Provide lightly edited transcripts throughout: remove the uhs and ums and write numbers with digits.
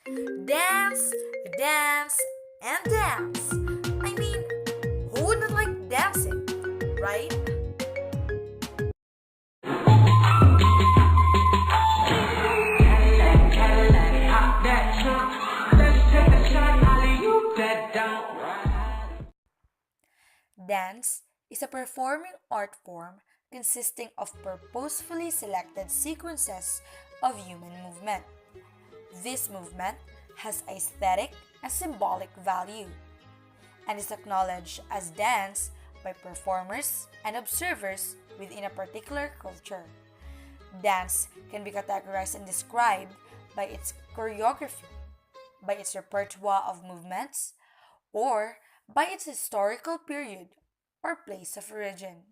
Dance, dance, and dance. I mean, who would not like dancing, right? Dance is a performing art form consisting of purposefully selected sequences of human movement. This movement has aesthetic and symbolic value and is acknowledged as dance by performers and observers within a particular culture. Dance can be categorized and described by its choreography, by its repertoire of movements, or by its historical period or place of origin.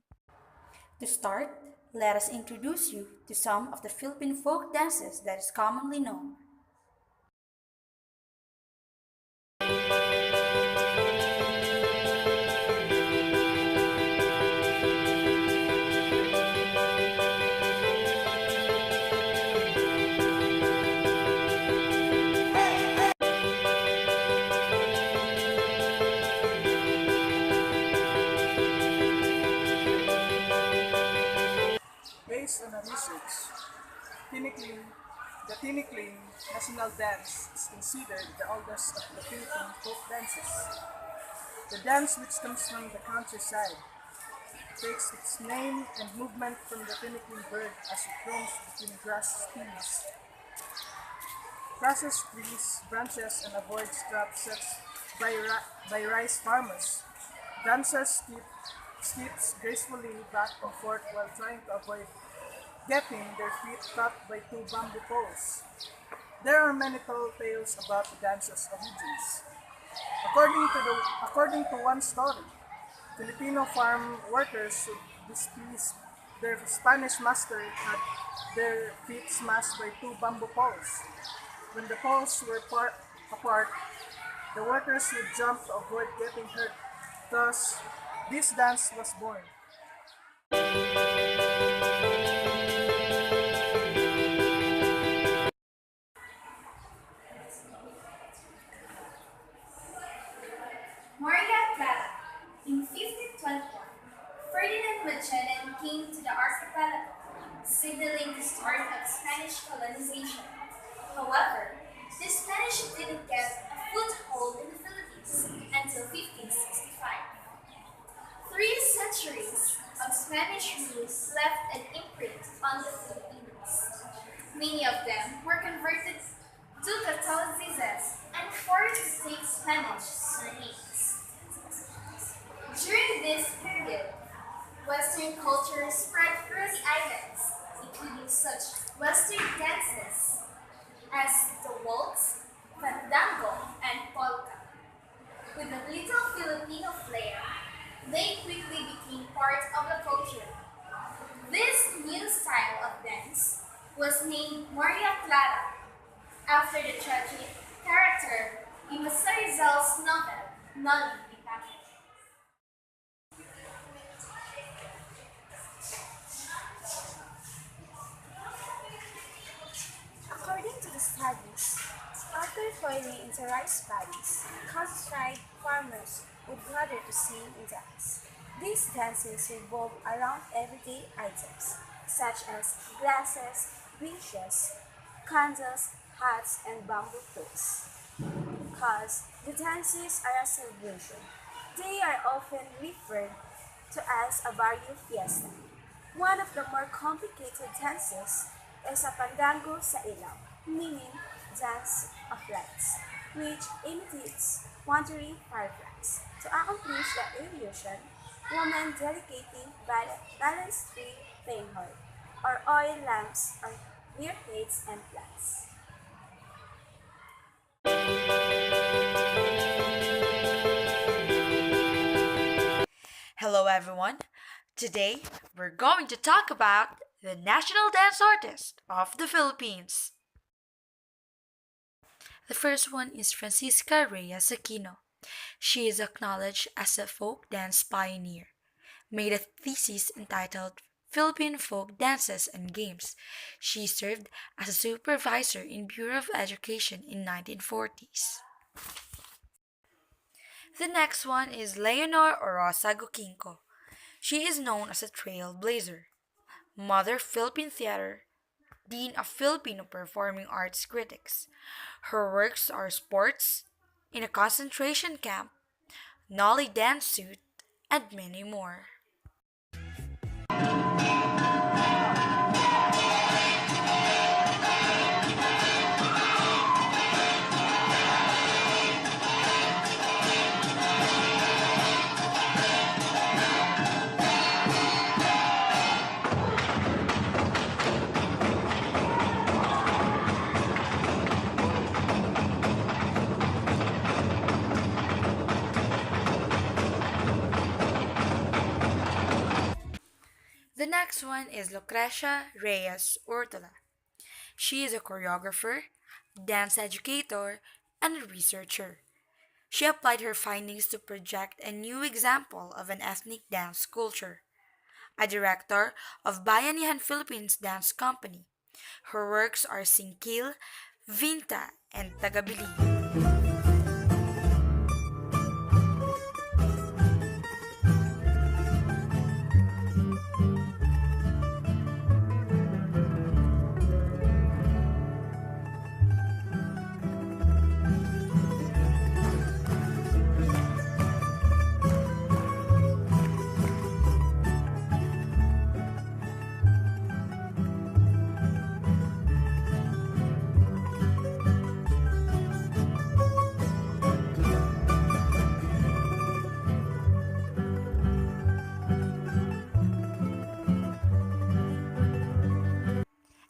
To start, let us introduce you to some of the Philippine folk dances that is commonly known. Based on a research, Tinikling, the Tinikling national dance is considered the oldest of the Philippine folk dances. The dance, which comes from the countryside, takes its name and movement from the Tinikling bird as it roams between grass stems, crosses trees, branches, and avoids traps set by rice farmers. Dancers skips gracefully back and forth while trying to avoid getting their feet caught by two bamboo poles. There are many tall tales about the dance's origins. According to one story, Filipino farm workers who displeased their Spanish master had their feet smashed by two bamboo poles. When the poles were apart, the workers would jump to avoid getting hurt. Thus, this dance was born. Maria Clara. In 1521, Ferdinand Magellan came to the archipelago, signaling the start of Spanish colonization. However, the Spanish didn't get a foothold in the Philippines until 1565. 3 centuries of Spanish rule left an imprint on the Philippines. Many of them were converted to Catholicism and forced to take Spanish surnames. During this period, Western culture spread through the islands, including such Western dances as the waltz, fandango, and polka. With a little Filipino flair, they quickly became part of the culture. This new style of dance was named Maria Clara after the tragic character in Masa Rizal's novel, Noli Me Tangere. According to the studies, after toiling into rice paddies, countryside farmers would gather to sing and dance. These dances revolve around everyday items such as glasses, dishes, candles, hats, and bamboo tools. Because the dances are a celebration, they are often referred to as a barrio fiesta. One of the more complicated dances is a pandango sa ilaw, meaning dance of lights, which imitates wandering fireflies. To accomplish the illusion, women dedicating balance-free flame horn or oil lamps on their heads and plants. Hello, everyone. Today, we're going to talk about the national dance artist of the Philippines. The first one is Francisca Reyes Aquino. She is acknowledged as a folk dance pioneer, made a thesis entitled Philippine folk dances and games. She served as a supervisor in Bureau of Education in 1940s. The next one is Leonor Orosa Gokinko. She is known as a trailblazer, Mother Philippine Theater, Dean of Filipino Performing Arts Critics. Her works are Sports, In a Concentration Camp, Nolly Dance Suit, and many more. The next one is Lucrecia Reyes Ortola. She is a choreographer, dance educator, and a researcher. She applied her findings to project a new example of an ethnic dance culture. A director of Bayanihan Philippines Dance Company. Her works are Singkil, Vinta, and Tagabili.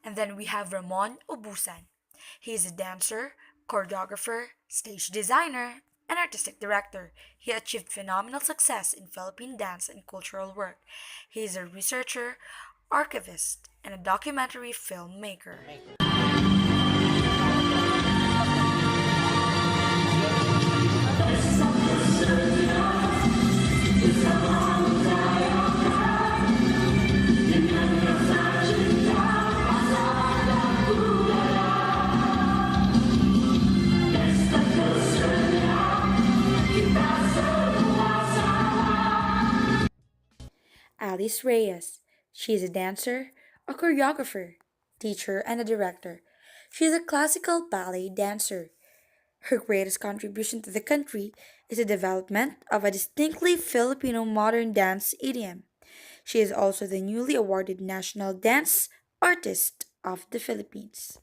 And then we have Ramon Obusan. He is a dancer, choreographer, stage designer, and artistic director. He achieved phenomenal success in Philippine dance and cultural work. He is a researcher, archivist, and a documentary filmmaker. Alice Reyes. She is a dancer, a choreographer, teacher, and a director. She is a classical ballet dancer. Her greatest contribution to the country is the development of a distinctly Filipino modern dance idiom. She is also the newly awarded National Dance Artist of the Philippines.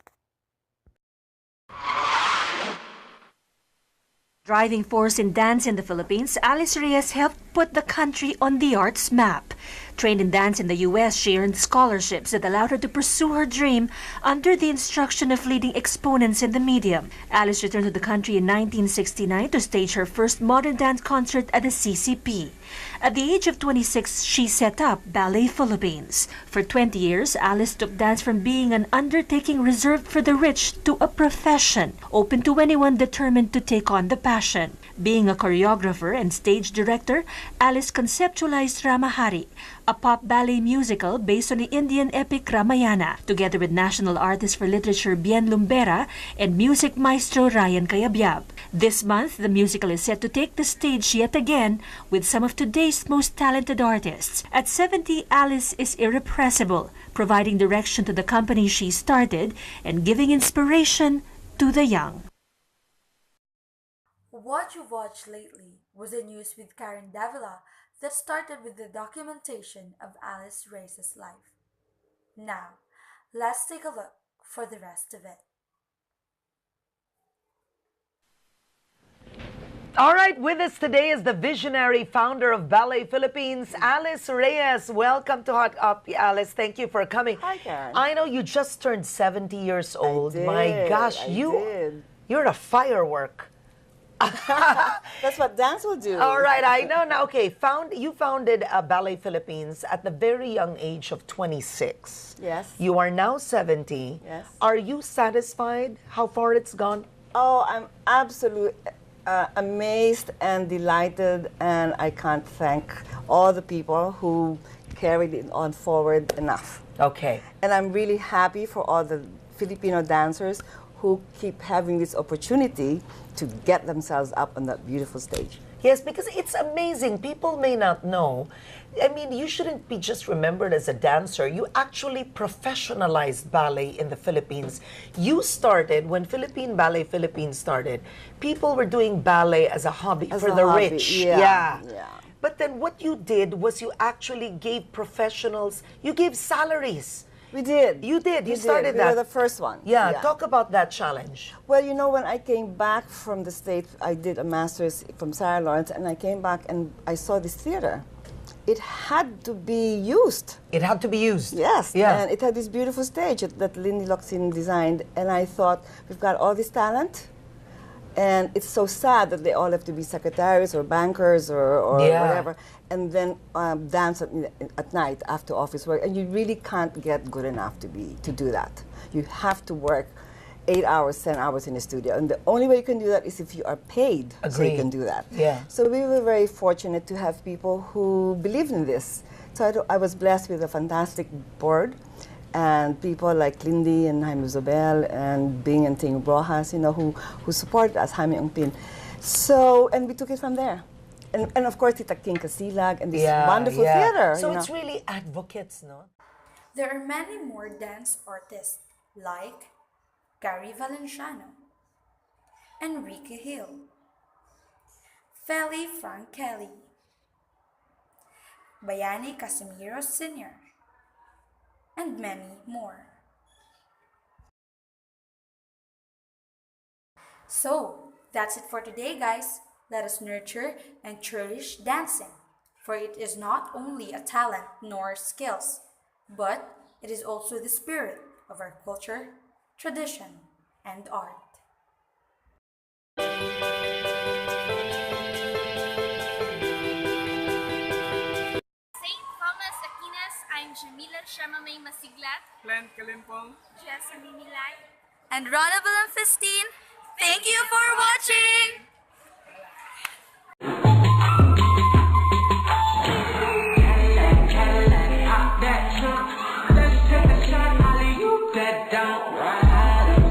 Driving force in dance in the Philippines, Alice Reyes helped put the country on the arts map. Trained in dance in the U.S., she earned scholarships that allowed her to pursue her dream under the instruction of leading exponents in the medium. Alice returned to the country in 1969 to stage her first modern dance concert at the CCP. At the age of 26, she set up Ballet Philippines. For 20 years, Alice took dance from being an undertaking reserved for the rich to a profession, open to anyone determined to take on the passion. Being a choreographer and stage director, Alice conceptualized Ramahari, a pop ballet musical based on the Indian epic Ramayana, together with national artist for literature Bien Lumbera and music maestro Ryan Cayabyab. This month, the musical is set to take the stage yet again with some of today's most talented artists. At 70, Alice is irrepressible, providing direction to the company she started and giving inspiration to the young. What you've watched lately was the news with Karen Davila that started with the documentation of Alice Reyes' life. Now, let's take a look for the rest of it. All right, with us today is the visionary founder of Ballet Philippines, Alice Reyes. Welcome to Hot Up, Alice. Thank you for coming. Hi, Karen. I know you just turned 70 years old. My did, gosh, I you did. you're a firework. That's what dance will do. All right, I know now. Okay, you founded Ballet Philippines at the very young age of 26. Yes. You are now 70. Yes. Are you satisfied how far it's gone? Oh, I'm absolutely amazed and delighted, and I can't thank all the people who carried it on forward enough. Okay. And I'm really happy for all the Filipino dancers who keep having this opportunity to get themselves up on that beautiful stage. Yes, because it's amazing. People may not know. I mean, you shouldn't be just remembered as a dancer. You actually professionalized ballet in the Philippines. You started, when Philippine Ballet Philippines started, people were doing ballet as a hobby As for a the hobby, rich. yeah. But then what you did was you actually gave professionals, you gave salaries. We did. You did. You We started did. that. We were the first one. Yeah, talk about that challenge. Well, you know, when I came back from the States, I did a master's from Sarah Lawrence, and I came back and I saw this theater. It had to be used. It had to be used. Yes. Yeah. And it had this beautiful stage that Lindy Loxin designed, and I thought, we've got all this talent, and it's so sad that they all have to be secretaries or bankers or Yeah. whatever, and then dance at night after office work, and you really can't get good enough to do that. You have to work 8 hours, 10 hours in the studio, and the only way you can do that is if you are paid, so Agreed. you can do that. Yeah. So we were very fortunate to have people who believed in this. So I was blessed with a fantastic board, and people like Lindy and Jaime Zobel and Bing and Ting Brojas, you know, who supported us, Jaime Ongpin. So, and we took it from there. And of course, Tita King Casilag and this wonderful theater. So you know. it's really advocates, no? There are many more dance artists like Gary Valenciano, Enrique Hill, Feli Frank Kelly, Bayani Casimiro Sr., and many more. So, that's it for today, guys. Let us nurture and cherish dancing, for it is not only a talent nor skills, but it is also the spirit of our culture, tradition, and art. St. Thomas Aquinas, I'm Jamila Shamamay Masiglat. Glenn Kalimpong. Jessamine Milay. And Rona Festine, thank you for watching!